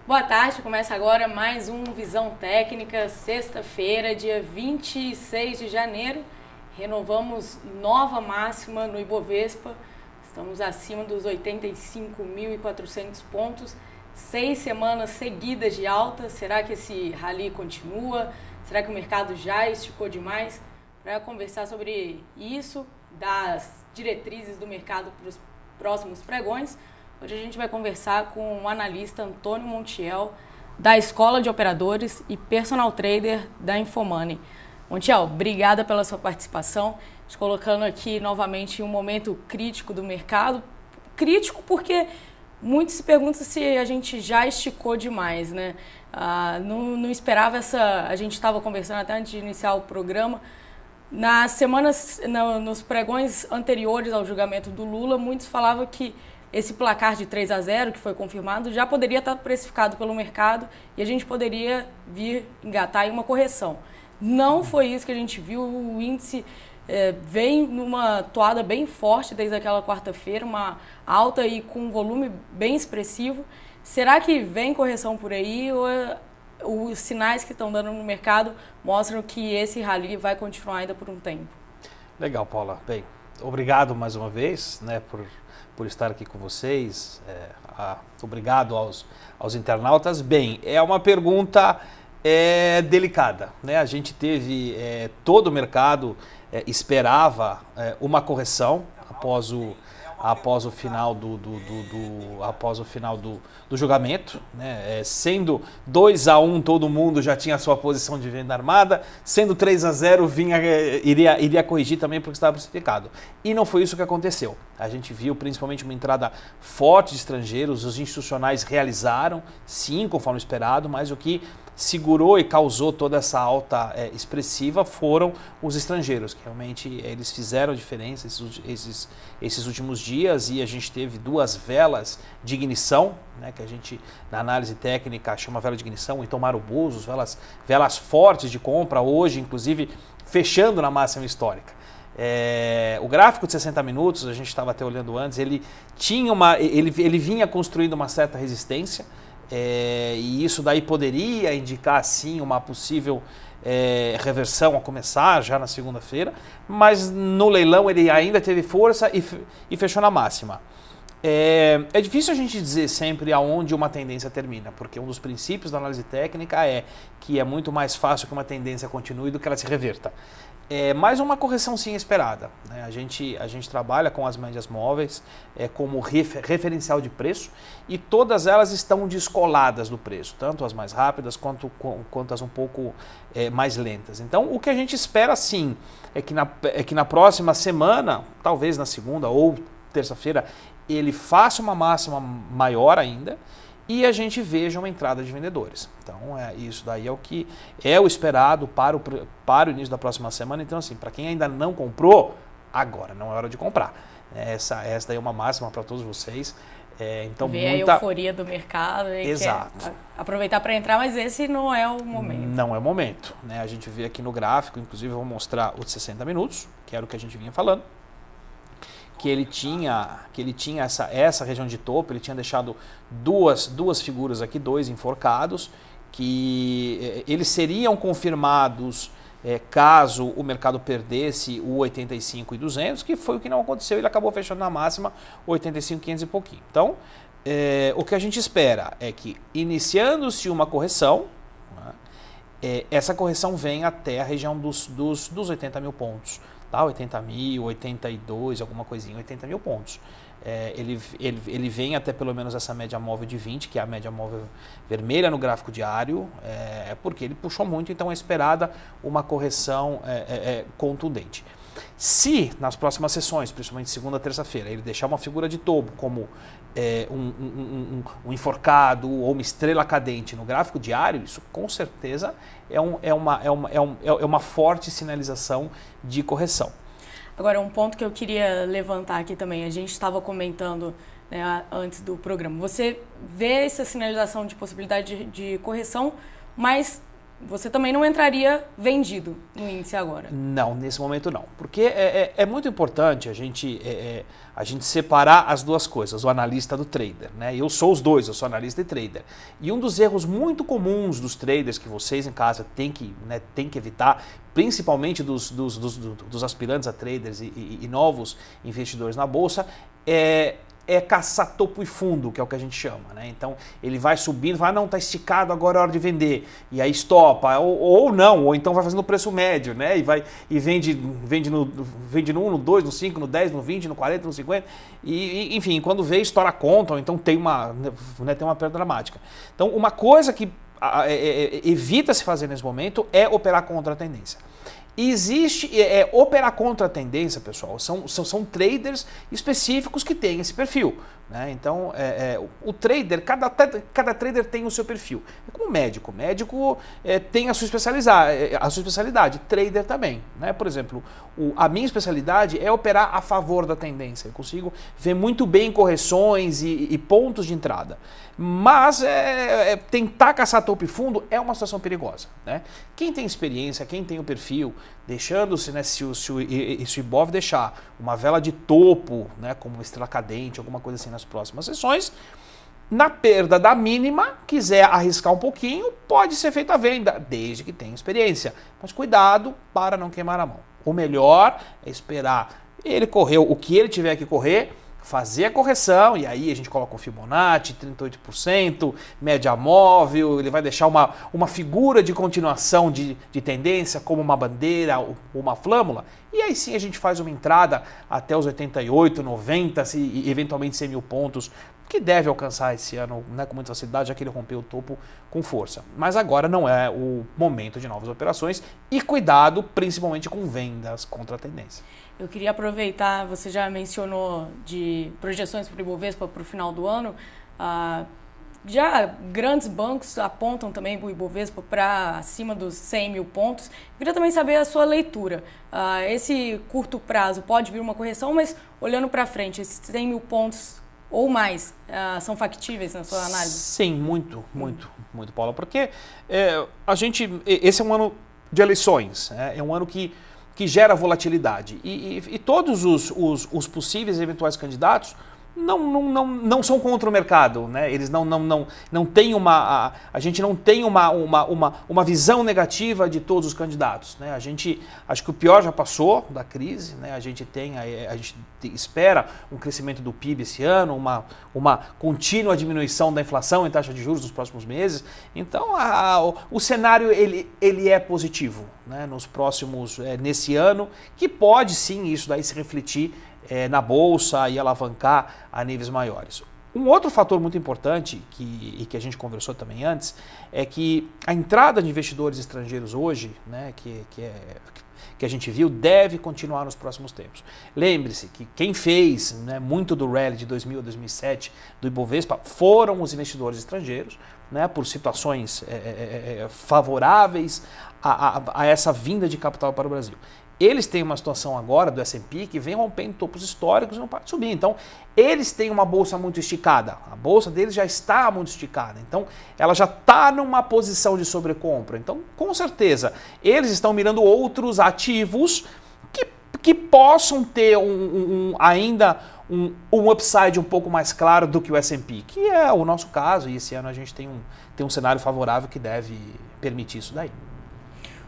Boa tarde, começa agora mais um Visão Técnica, sexta-feira, dia 26 de janeiro. Renovamos nova máxima no Ibovespa, estamos acima dos 85.400 pontos, 6 semanas seguidas de alta. Será que esse rally continua? Será que o mercado já esticou demais? Para conversar sobre isso, das diretrizes do mercado para os próximos pregões, hoje a gente vai conversar com o analista Antônio Montiel, da Escola de Operadores e Personal Trader da Infomoney. Montiel, obrigada pela sua participação, te colocando aqui novamente em um momento crítico do mercado. Crítico porque muitos se perguntam se a gente já esticou demais, né? Não esperava essa... A gente estava conversando até antes de iniciar o programa. Nas semanas, nos pregões anteriores ao julgamento do Lula, muitos falavam que esse placar de 3-0 que foi confirmado já poderia estar precificado pelo mercado e a gente poderia vir engatar em uma correção. Não foi isso que a gente viu. O índice vem numa toada bem forte desde aquela quarta-feira, uma alta e com um volume bem expressivo. Será que vem correção por aí ou os sinais que estão dando no mercado mostram que esse rally vai continuar ainda por um tempo? Legal, Paula. Bem, obrigado mais uma vez, né, por estar aqui com vocês. Obrigado aos internautas. Bem, é uma pergunta delicada, né? A gente teve, todo o mercado esperava uma correção após o final do julgamento, né? Sendo 2-1, todo mundo já tinha a sua posição de venda armada, sendo 3-0 iria corrigir também porque estava precificado. E não foi isso que aconteceu. A gente viu principalmente uma entrada forte de estrangeiros, os institucionais realizaram, sim, conforme esperado, mas o que segurou e causou toda essa alta expressiva foram os estrangeiros, que realmente eles fizeram a diferença esses últimos dias, e a gente teve duas velas de ignição, né, que a gente na análise técnica chama vela de ignição, ou então marubuzos, velas fortes de compra, hoje inclusive fechando na máxima histórica. O gráfico de 60 minutos, a gente estava até olhando antes, ele vinha construindo uma certa resistência, e isso daí poderia indicar sim uma possível reversão a começar já na segunda-feira, mas no leilão ele ainda teve força e fechou na máxima. É difícil a gente dizer sempre aonde uma tendência termina, porque um dos princípios da análise técnica é que é muito mais fácil que uma tendência continue do que ela se reverta. Mais uma correção sim esperada, né? A gente trabalha com as médias móveis como referencial de preço, e todas elas estão descoladas do preço, tanto as mais rápidas quanto as um pouco mais lentas. Então o que a gente espera sim é que na próxima semana, talvez na segunda ou terça-feira, ele faça uma máxima maior ainda e a gente veja uma entrada de vendedores. Então, isso daí é o que é o esperado para o início da próxima semana. Então, assim, para quem ainda não comprou, agora não é hora de comprar. Essa daí é uma máxima para todos vocês. Então, ver a euforia do mercado e exato. Aproveitar para entrar, mas esse não é o momento. Não é o momento, né? A gente vê aqui no gráfico, inclusive eu vou mostrar o de 60 minutos, que era o que a gente vinha falando, que ele tinha essa região de topo, ele tinha deixado duas figuras aqui, dois enforcados, que eles seriam confirmados caso o mercado perdesse o 85.200, que foi o que não aconteceu, ele acabou fechando na máxima 85.500 e pouquinho. Então, o que a gente espera é que, iniciando-se uma correção, né, essa correção venha até a região dos 80 mil pontos. Tá, 80 mil, 82, alguma coisinha, 80 mil pontos. Ele vem até pelo menos essa média móvel de 20, que é a média móvel vermelha no gráfico diário, porque ele puxou muito, então é esperada uma correção contundente. Se nas próximas sessões, principalmente segunda, terça-feira, ele deixar uma figura de topo como um enforcado ou uma estrela cadente no gráfico diário, isso com certeza é uma forte sinalização de correção. Agora, um ponto que eu queria levantar aqui também, a gente estava comentando, né, antes do programa, você vê essa sinalização de possibilidade de correção, mas você também não entraria vendido no índice agora? Não, nesse momento não. Porque é muito importante a gente separar as duas coisas, o analista do trader, né? Eu sou os dois, eu sou analista e trader. E um dos erros muito comuns dos traders que vocês em casa têm que evitar, principalmente dos aspirantes a traders e novos investidores na bolsa, é caçar topo e fundo, que é o que a gente chama, né? Então ele vai subindo, vai, não, tá esticado, agora é hora de vender, e aí estopa, ou não, ou então vai fazendo o preço médio, né? E vende no 1, no 2, no 5, no 10, no 20, no 40, no 50, e enfim, quando vê, estoura a conta, ou então tem uma perda dramática. Então uma coisa que evita se fazer nesse momento é operar contra a tendência. Existe, operar contra a tendência, pessoal, são traders específicos que têm esse perfil, né? Então, o trader, cada trader tem o seu perfil. É como médico, tem a sua especialidade, trader também, né? Por exemplo, a minha especialidade é operar a favor da tendência. Eu consigo ver muito bem correções e pontos de entrada. Mas tentar caçar topo e fundo é uma situação perigosa, né? Quem tem experiência, quem tem o perfil, deixando-se, né, se o Ibov deixar uma vela de topo, né, como uma estrela cadente, alguma coisa assim nas próximas sessões, na perda da mínima, quiser arriscar um pouquinho, pode ser feita a venda, desde que tenha experiência. Mas cuidado para não queimar a mão. O melhor é esperar ele correr o que ele tiver que correr, fazer a correção, e aí a gente coloca um Fibonacci, 38%, média móvel, ele vai deixar uma figura de continuação de tendência, como uma bandeira ou uma flâmula, e aí sim a gente faz uma entrada até os 88, 90 e eventualmente 100 mil pontos, que deve alcançar esse ano, né, com muita facilidade, já que ele rompeu o topo com força. Mas agora não é o momento de novas operações, e cuidado principalmente com vendas contra a tendência. Eu queria aproveitar, você já mencionou de projeções para o Ibovespa para o final do ano, já grandes bancos apontam também o Ibovespa para acima dos 100 mil pontos. Eu queria também saber a sua leitura. Esse curto prazo pode vir uma correção, mas olhando para frente, esses 100 mil pontos ou mais são factíveis na sua análise? Sim, muito, Paula, porque esse é um ano de eleições, é um ano que gera volatilidade e todos os possíveis e eventuais candidatos não são contra o mercado, né? Eles não têm a gente não tem uma visão negativa de todos os candidatos, né? Acho que o pior já passou da crise, né? A gente espera um crescimento do PIB esse ano, uma contínua diminuição da inflação em taxa de juros nos próximos meses. Então o cenário ele é positivo, né? Nos próximos nesse ano, que pode sim isso daí se refletir na bolsa e alavancar a níveis maiores. Um outro fator muito importante, que a gente conversou também antes, é que a entrada de investidores estrangeiros hoje, né, que a gente viu, deve continuar nos próximos tempos. Lembre-se que quem fez, né, muito do rally de 2000 a 2007 do Ibovespa foram os investidores estrangeiros, né, por situações favoráveis a essa vinda de capital para o Brasil. Eles têm uma situação agora do S&P que vem rompendo topos históricos e não para de subir. Então, eles têm uma bolsa muito esticada. A bolsa deles já está muito esticada. Então, ela já está numa posição de sobrecompra. Então, com certeza, eles estão mirando outros ativos que possam ter ainda um upside um pouco mais claro do que o S&P, que é o nosso caso. E esse ano a gente tem um cenário favorável que deve permitir isso daí.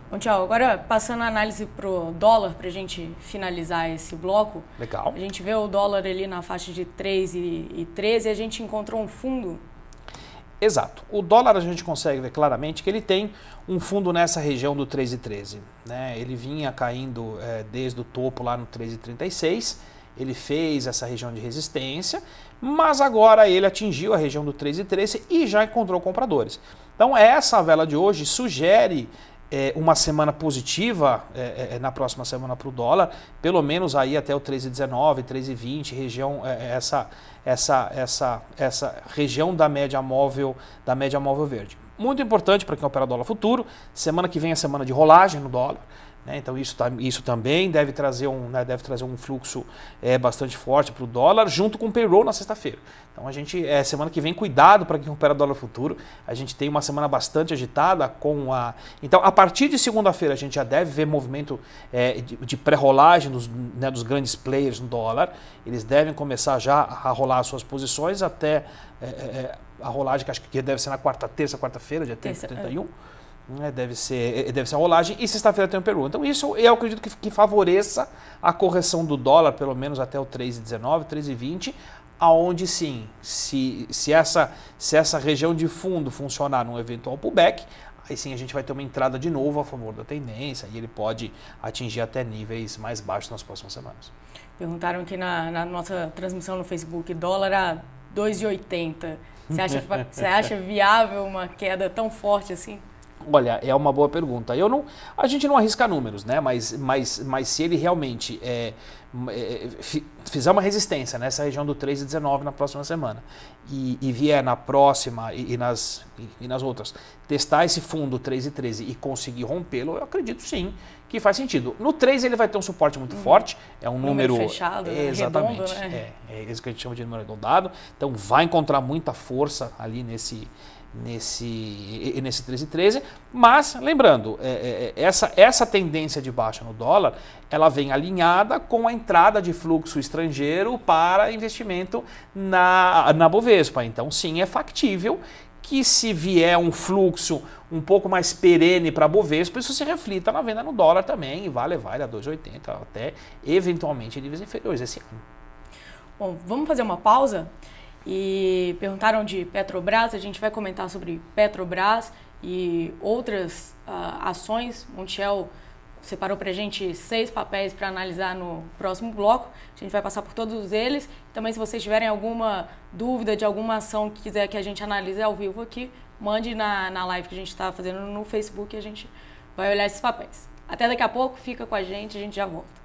Bom, Thiago, agora passando a análise para o dólar, para a gente finalizar esse bloco. Legal. A gente vê o dólar ali na faixa de 3,13 e a gente encontrou um fundo. Exato. O dólar a gente consegue ver claramente que ele tem um fundo nessa região do 3,13. Né? Ele vinha caindo desde o topo lá no 3,36, ele fez essa região de resistência, mas agora ele atingiu a região do 3,13 e já encontrou compradores. Então essa vela de hoje sugere uma semana positiva na próxima semana para o dólar, pelo menos aí até o 13,19, 13,20, região, essa região da média móvel verde. Muito importante para quem opera dólar futuro, semana que vem é semana de rolagem no dólar, né? Então isso também deve trazer um fluxo bastante forte para o dólar, junto com o payroll na sexta-feira. Então a gente, semana que vem, cuidado para quem opera dólar futuro. A gente tem uma semana bastante agitada com a... Então, a partir de segunda-feira, a gente já deve ver movimento de pré-rolagem dos grandes players no dólar. Eles devem começar já a rolar as suas posições até a rolagem, que acho que deve ser na quarta-feira, dia 31. Deve ser a rolagem, e sexta-feira tem o Peru. Então isso eu acredito que favoreça a correção do dólar, pelo menos até o 3,19, 3,20, aonde sim, se essa região de fundo funcionar num eventual pullback, aí sim a gente vai ter uma entrada de novo a favor da tendência e ele pode atingir até níveis mais baixos nas próximas semanas. Perguntaram aqui na nossa transmissão no Facebook, dólar a 2,80. Você acha viável uma queda tão forte assim? Olha, é uma boa pergunta. A gente não arrisca números, né? Mas se ele realmente fizer uma resistência nessa região do 3,19 na próxima semana e vier na próxima e nas outras, testar esse fundo 3,13 e conseguir rompê-lo, eu acredito sim que faz sentido. No 3 ele vai ter um suporte muito forte, é um número fechado, exatamente, redondo, né? É isso que a gente chama de número arredondado. Então vai encontrar muita força ali nesse 13,13, mas lembrando, essa tendência de baixa no dólar, ela vem alinhada com a entrada de fluxo estrangeiro para investimento na Bovespa. Então sim, é factível que se vier um fluxo um pouco mais perene para a Bovespa, isso se reflita na venda no dólar também e vai levar ele a 2,80 até eventualmente níveis inferiores esse ano. Bom, vamos fazer uma pausa? E perguntaram de Petrobras, a gente vai comentar sobre Petrobras e outras ações. Montiel separou para a gente 6 papéis para analisar no próximo bloco. A gente vai passar por todos eles. Também, se vocês tiverem alguma dúvida de alguma ação que quiser que a gente analise ao vivo aqui, mande na live que a gente está fazendo no Facebook e a gente vai olhar esses papéis. Até daqui a pouco, fica com a gente já volta.